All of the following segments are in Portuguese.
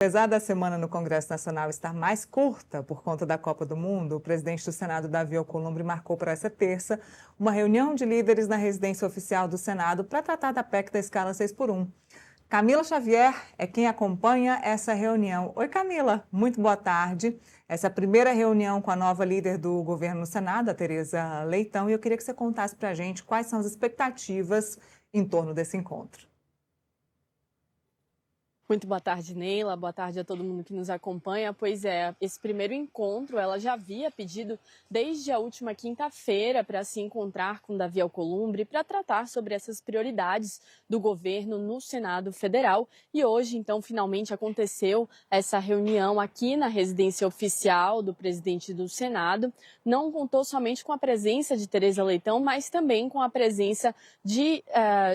Apesar da semana no Congresso Nacional estar mais curta por conta da Copa do Mundo, o presidente do Senado, Davi Alcolumbre, marcou para essa terça uma reunião de líderes na residência oficial do Senado para tratar da PEC da escala 6x1. Camila Xavier é quem acompanha essa reunião. Oi, Camila, muito boa tarde. Essa é a primeira reunião com a nova líder do governo no Senado, a Tereza Leitão, e eu queria que você contasse para a gente quais são as expectativas em torno desse encontro. Muito boa tarde, Neila. Boa tarde a todo mundo que nos acompanha. Pois é, esse primeiro encontro ela já havia pedido desde a última quinta-feira para se encontrar com Davi Alcolumbre para tratar sobre essas prioridades do governo no Senado Federal. E hoje, então, finalmente aconteceu essa reunião aqui na residência oficial do presidente do Senado. Não contou somente com a presença de Tereza Leitão, mas também com a presença de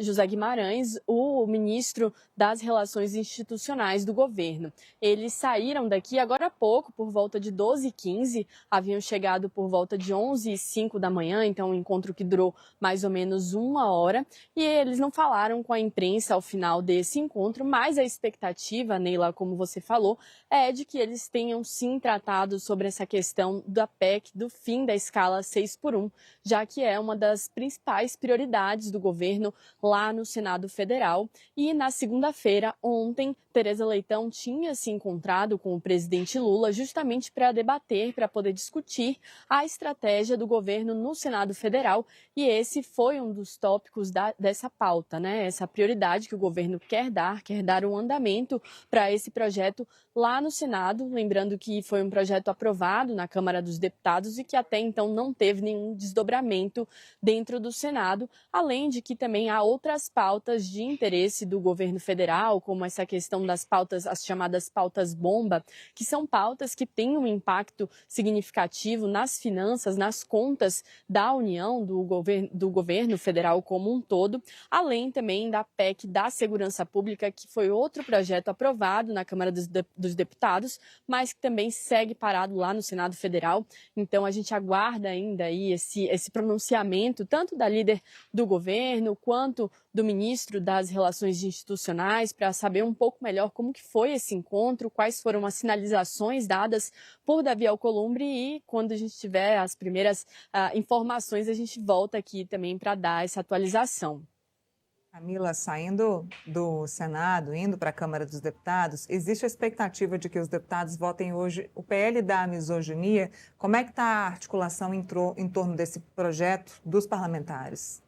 José Guimarães, o ministro das Relações Institucionais do governo. Eles saíram daqui agora há pouco, por volta de 12h15, haviam chegado por volta de 11h05 da manhã, então um encontro que durou mais ou menos 1 hora, e eles não falaram com a imprensa ao final desse encontro, mas a expectativa, Neila, como você falou, é de que eles tenham sim tratado sobre essa questão da PEC, do fim da escala 6x1, já que é uma das principais prioridades do governo lá no Senado Federal. E na segunda-feira, ontem, Tereza Leitão tinha se encontrado com o presidente Lula justamente para debater, para poder discutir a estratégia do governo no Senado Federal. E esse foi um dos tópicos dessa pauta, né? Essa prioridade que o governo quer dar um andamento para esse projeto lá no Senado. Lembrando que foi um projeto aprovado na Câmara dos Deputados e que até então não teve nenhum desdobramento dentro do Senado, além de que também há outras pautas de interesse do governo federal, como essa questão das pautas, as chamadas pautas bomba, que são pautas que têm um impacto significativo nas finanças, nas contas da União, do governo federal como um todo, além também da PEC da Segurança Pública, que foi outro projeto aprovado na Câmara dos Deputados, mas que também segue parado lá no Senado Federal. Então a gente aguarda ainda aí esse pronunciamento, tanto da líder do governo quanto do ministro das Relações Institucionais, para saber um pouco melhor como que foi esse encontro, quais foram as sinalizações dadas por Davi Alcolumbre, e quando a gente tiver as primeiras informações, a gente volta aqui também para dar essa atualização. Camila, saindo do Senado, indo para a Câmara dos Deputados, existe a expectativa de que os deputados votem hoje o PL da misoginia. Como é que está a articulação em torno desse projeto dos parlamentares?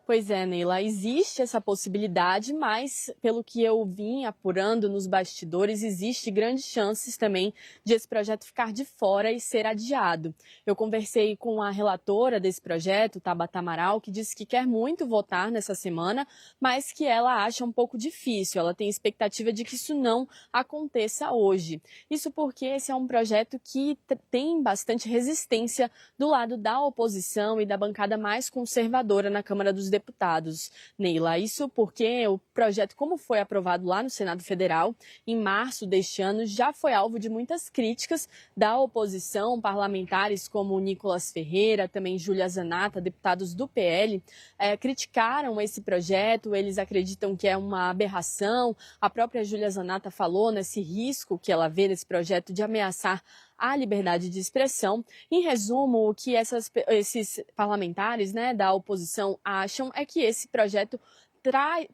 Pois é, Neila, existe essa possibilidade, mas pelo que eu vim apurando nos bastidores, existe grandes chances também de esse projeto ficar de fora e ser adiado. Eu conversei com a relatora desse projeto, Tabata Amaral, que disse que quer muito votar nessa semana, mas que ela acha um pouco difícil. Ela tem expectativa de que isso não aconteça hoje. Isso porque esse é um projeto que tem bastante resistência do lado da oposição e da bancada mais conservadora na Câmara dos Deputados, Neila. Isso porque o projeto, como foi aprovado lá no Senado Federal, em março deste ano, já foi alvo de muitas críticas da oposição, parlamentares como Nicolas Ferreira, também Júlia Zanata, deputados do PL, criticaram esse projeto, eles acreditam que é uma aberração. A própria Júlia Zanata falou nesse risco que ela vê nesse projeto de ameaçar a liberdade de expressão. Em resumo, o que esses parlamentares, né, da oposição acham é que esse projeto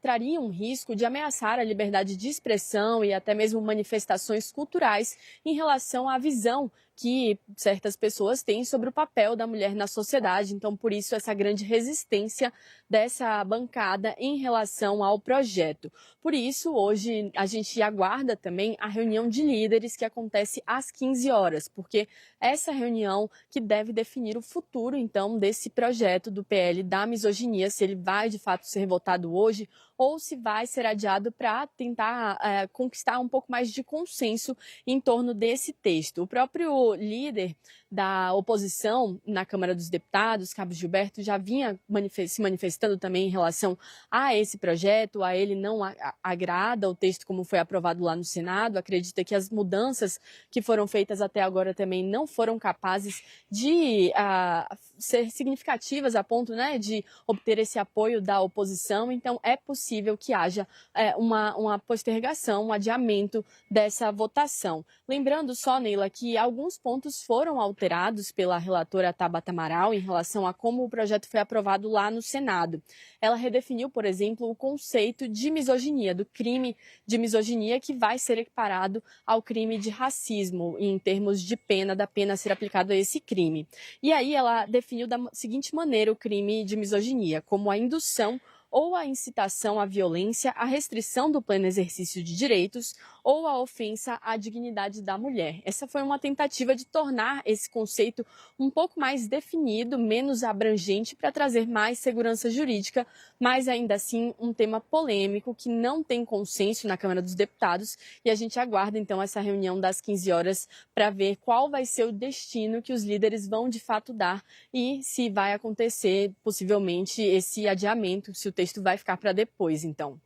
traria um risco de ameaçar a liberdade de expressão e até mesmo manifestações culturais em relação à visão que certas pessoas têm sobre o papel da mulher na sociedade. Então, por isso, essa grande resistência dessa bancada em relação ao projeto. Por isso, hoje, a gente aguarda também a reunião de líderes que acontece às 15 horas, porque essa reunião que deve definir o futuro, então, desse projeto do PL da misoginia, se ele vai, de fato, ser votado hoje ou se vai ser adiado para tentar conquistar um pouco mais de consenso em torno desse texto. O próprio líder da oposição na Câmara dos Deputados, Cabo Gilberto, já vinha se manifestando também em relação a esse projeto, a ele não agrada o texto como foi aprovado lá no Senado, acredita que as mudanças que foram feitas até agora também não foram capazes de ser significativas a ponto, né, de obter esse apoio da oposição. Então é possível que haja uma postergação, um adiamento dessa votação. Lembrando só, Neila, que alguns pontos foram alterados pela relatora Tabata Amaral em relação a como o projeto foi aprovado lá no Senado. Ela redefiniu, por exemplo, o conceito de misoginia, do crime de misoginia, que vai ser equiparado ao crime de racismo, em termos de pena, da pena a ser aplicada a esse crime. E aí ela definiu da seguinte maneira o crime de misoginia, como a indução ou a incitação à violência, a restrição do pleno exercício de direitos ou a ofensa à dignidade da mulher. Essa foi uma tentativa de tornar esse conceito um pouco mais definido, menos abrangente, para trazer mais segurança jurídica, mas ainda assim um tema polêmico que não tem consenso na Câmara dos Deputados, e a gente aguarda então essa reunião das 15 horas para ver qual vai ser o destino que os líderes vão de fato dar e se vai acontecer possivelmente esse adiamento, se o texto vai ficar para depois, então.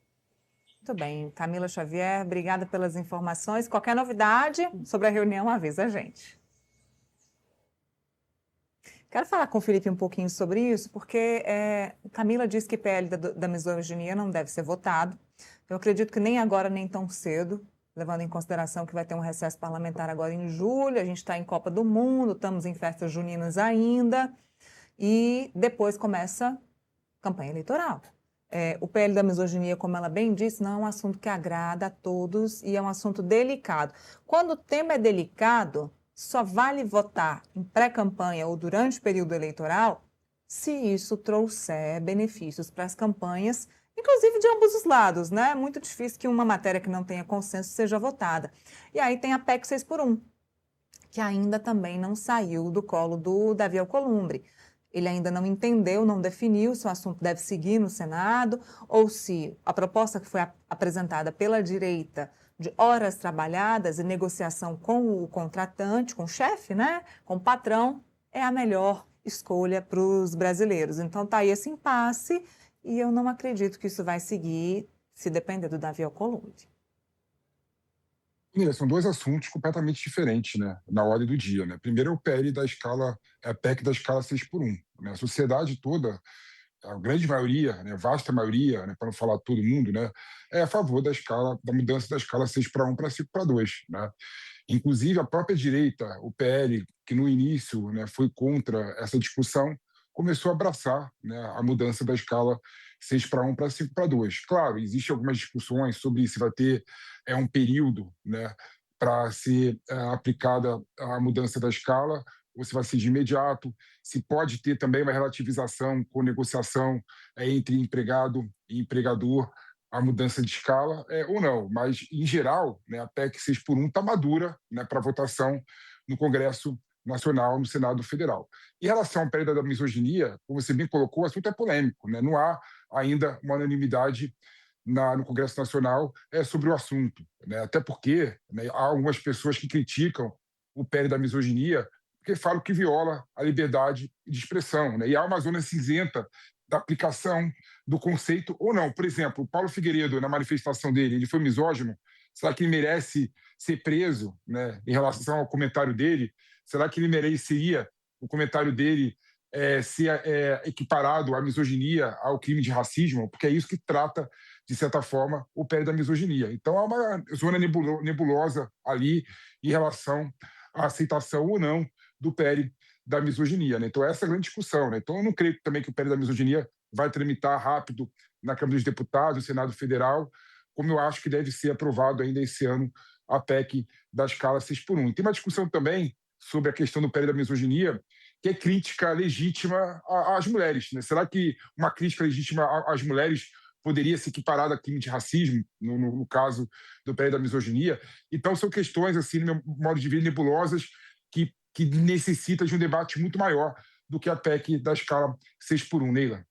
Muito bem. Camila Xavier, obrigada pelas informações. Qualquer novidade sobre a reunião, avisa a gente. Quero falar com o Felipe um pouquinho sobre isso, porque Camila disse que PL da misoginia não deve ser votado. Eu acredito que nem agora, nem tão cedo, levando em consideração que vai ter um recesso parlamentar agora em julho, a gente está em Copa do Mundo, estamos em festas juninas ainda, e depois começa campanha eleitoral. O PL da misoginia, como ela bem disse, não é um assunto que agrada a todos e é um assunto delicado. Quando o tema é delicado, só vale votar em pré-campanha ou durante o período eleitoral se isso trouxer benefícios para as campanhas, inclusive de ambos os lados, né? É muito difícil que uma matéria que não tenha consenso seja votada. E aí tem a PEC 6x1, que ainda também não saiu do colo do Davi Alcolumbre. Ele ainda não entendeu, não definiu se o assunto deve seguir no Senado ou se a proposta que foi apresentada pela direita de horas trabalhadas e negociação com o contratante, com o chefe, né, com o patrão, é a melhor escolha para os brasileiros. Então está aí esse impasse e eu não acredito que isso vai seguir se depender do Davi Alcolumbre. São dois assuntos completamente diferentes, né, na ordem do dia, né? Primeiro é o PL da escala, a PEC da escala 6x1, né? A sociedade toda, a grande maioria, né, vasta maioria, né, para não falar todo mundo, né, é a favor da escala, da mudança da escala 6x1 para 5x2, né? Inclusive a própria direita, o PL, que no início, né, foi contra essa discussão, começou a abraçar, né, a mudança da escala 6x1 para 5x2. Claro, existem algumas discussões sobre se vai ter um período, né, para ser aplicada a mudança da escala, ou se vai ser de imediato, se pode ter também uma relativização com negociação entre empregado e empregador, a mudança de escala, ou não. Mas, em geral, né, a PEC 6x1 está madura, né, para votação no Congresso Nacional, no Senado Federal. Em relação à perda da misoginia, como você bem colocou, o assunto é polêmico, né? Não há ainda uma unanimidade no Congresso Nacional sobre o assunto, né? Até porque, né, há algumas pessoas que criticam o PL da misoginia porque falam que viola a liberdade de expressão, né? E há uma zona cinzenta da aplicação do conceito ou não. Por exemplo, o Paulo Figueiredo, na manifestação dele, ele foi misógino. Será que ele merece ser preso, né, em relação ao comentário dele? Será que ele mereceria o comentário dele ser equiparado à misoginia, ao crime de racismo? Porque é isso que trata, de certa forma, o PL da misoginia. Então, há uma zona nebulosa ali em relação à aceitação ou não do PL da misoginia, né? Então, essa é a grande discussão, né? Então, eu não creio também que o PL da misoginia vai tramitar rápido na Câmara dos Deputados, no Senado Federal, como eu acho que deve ser aprovado ainda esse ano a PEC da escala 6x1. E tem uma discussão também sobre a questão do PL da misoginia, que é crítica legítima às mulheres, né? Será que uma crítica legítima às mulheres poderia ser equiparada a crime de racismo, no caso do PL da misoginia? Então, são questões, assim, no meu modo de ver, nebulosas, que necessita de um debate muito maior do que a PEC da escala 6x1, Neila.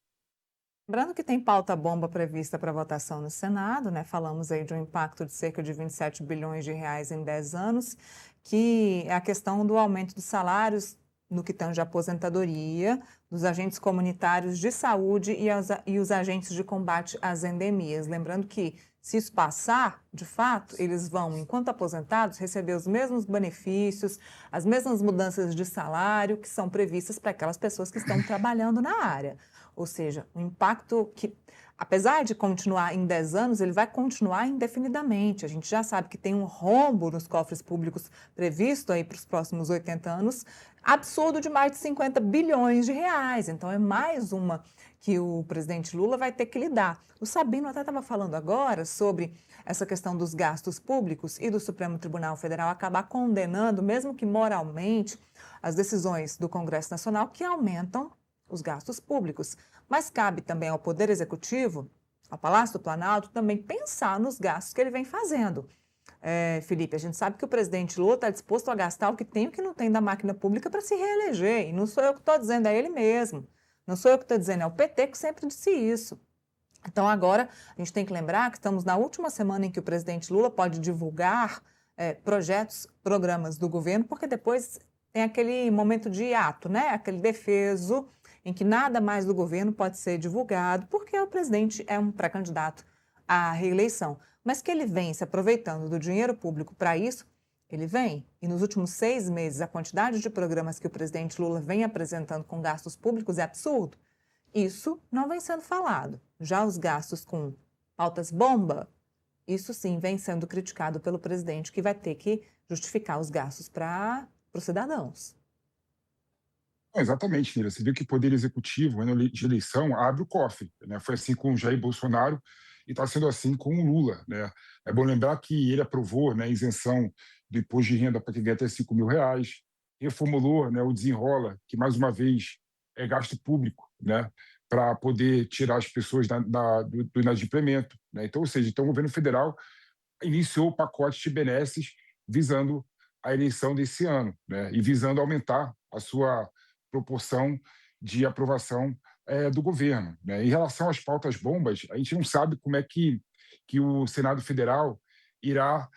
Lembrando que tem pauta-bomba prevista para votação no Senado, né? Falamos aí de um impacto de cerca de 27 bilhões de reais em 10 anos, que é a questão do aumento dos salários no que tange à aposentadoria dos agentes comunitários de saúde e os agentes de combate às endemias. Lembrando que, se isso passar, de fato, eles vão, enquanto aposentados, receber os mesmos benefícios, as mesmas mudanças de salário que são previstas para aquelas pessoas que estão trabalhando na área. Ou seja, o impacto que, apesar de continuar em 10 anos, ele vai continuar indefinidamente. A gente já sabe que tem um rombo nos cofres públicos previsto aí para os próximos 80 anos, absurdo, de mais de 50 bilhões de reais. Então, é mais uma que o presidente Lula vai ter que lidar. O Sabino até estava falando agora sobre essa questão dos gastos públicos e do Supremo Tribunal Federal acabar condenando, mesmo que moralmente, as decisões do Congresso Nacional que aumentam os gastos públicos. Mas cabe também ao Poder Executivo, ao Palácio do Planalto, também pensar nos gastos que ele vem fazendo. Felipe, a gente sabe que o presidente Lula está disposto a gastar o que tem e o que não tem da máquina pública para se reeleger. E não sou eu que estou dizendo, é ele mesmo. Não sou eu que estou dizendo, é o PT que sempre disse isso. Então, agora, a gente tem que lembrar que estamos na última semana em que o presidente Lula pode divulgar projetos, programas do governo, porque depois tem aquele momento de hiato, né? Aquele defeso em que nada mais do governo pode ser divulgado, porque o presidente é um pré-candidato à reeleição. Mas que ele vem se aproveitando do dinheiro público para isso, ele vem. E nos últimos 6 meses, a quantidade de programas que o presidente Lula vem apresentando com gastos públicos é absurdo. Isso não vem sendo falado. Já os gastos com pautas bomba, isso sim vem sendo criticado pelo presidente, que vai ter que justificar os gastos para os cidadãos. Exatamente, Nira. Você viu que o Poder Executivo, ano de eleição, abre o cofre, né? Foi assim com o Jair Bolsonaro e está sendo assim com o Lula, né? É bom lembrar que ele aprovou, né, a isenção do imposto de renda para quem ganha até R$ 5.000, reformulou, né, o Desenrola, que mais uma vez é gasto público, né, para poder tirar as pessoas do inadimplemento, né? Então, ou seja, então, o governo federal iniciou o pacote de benesses visando a eleição desse ano, né, e visando aumentar a sua proporção de aprovação do governo, né? Em relação às pautas bombas, a gente não sabe como é que o Senado Federal irá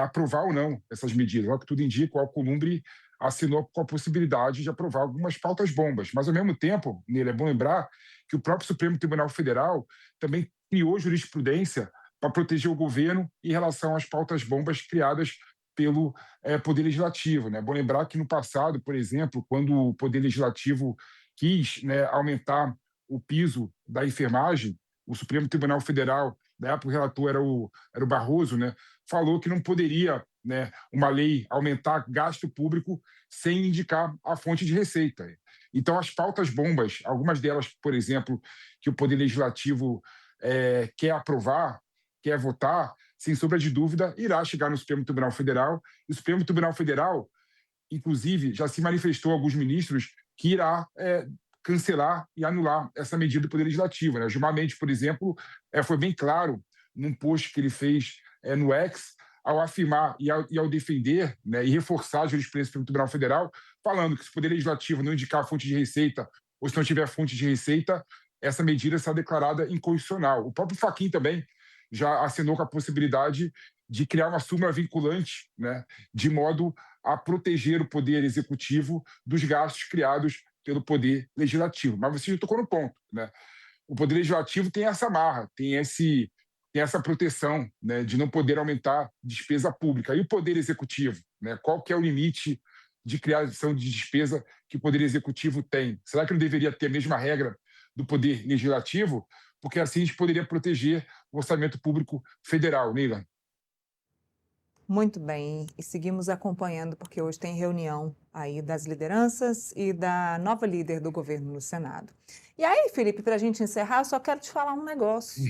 aprovar ou não essas medidas. Ao que tudo indica, o Alcolumbre assinou com a possibilidade de aprovar algumas pautas bombas. Mas, ao mesmo tempo, é bom lembrar que o próprio Supremo Tribunal Federal também criou jurisprudência para proteger o governo em relação às pautas bombas criadas pelo Poder Legislativo, né? É bom lembrar que no passado, por exemplo, quando o Poder Legislativo quis, né, aumentar o piso da enfermagem, o Supremo Tribunal Federal, na época o relator era o Barroso, né, falou que não poderia, né, uma lei aumentar gasto público sem indicar a fonte de receita. Então, as pautas bombas, algumas delas, por exemplo, que o Poder Legislativo quer aprovar, quer votar, sem sombra de dúvida, irá chegar no Supremo Tribunal Federal. E o Supremo Tribunal Federal, inclusive, já se manifestou alguns ministros que irá cancelar e anular essa medida do Poder Legislativo, né? Gilmar Mendes, por exemplo, foi bem claro num post que ele fez no X, ao afirmar e ao defender, né, e reforçar a jurisprudência do Tribunal Federal, falando que se o Poder Legislativo não indicar a fonte de receita ou se não tiver fonte de receita, essa medida será declarada inconstitucional. O próprio Fachin também já assinou com a possibilidade de criar uma súmula vinculante, né, de modo a proteger o Poder Executivo dos gastos criados pelo Poder Legislativo. Mas você já tocou no ponto, né? O Poder Legislativo tem essa marra, tem essa proteção, né, de não poder aumentar despesa pública. E o Poder Executivo, né, qual que é o limite de criação de despesa que o Poder Executivo tem? Será que não deveria ter a mesma regra do Poder Legislativo? Porque assim a gente poderia proteger o orçamento público federal, Neila. Muito bem, e seguimos acompanhando, porque hoje tem reunião aí das lideranças e da nova líder do governo no Senado. E aí, Felipe, para a gente encerrar, eu só quero te falar um negócio.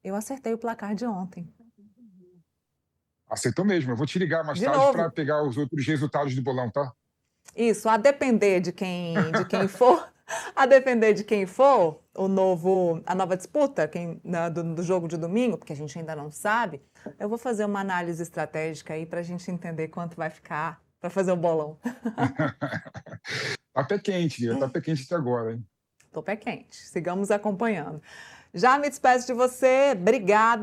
Eu acertei o placar de ontem. Acertou mesmo. Eu vou te ligar mais De tarde novo. para pegar os outros resultados do bolão, tá? Isso, a depender de quem for, a depender de quem for a nova disputa do jogo de domingo, porque a gente ainda não sabe, eu vou fazer uma análise estratégica aí para a gente entender quanto vai ficar para fazer o bolão. Tá pé quente, Lia, tá pé quente até agora, hein? Tô pé quente, sigamos acompanhando. Já me despeço de você, obrigada.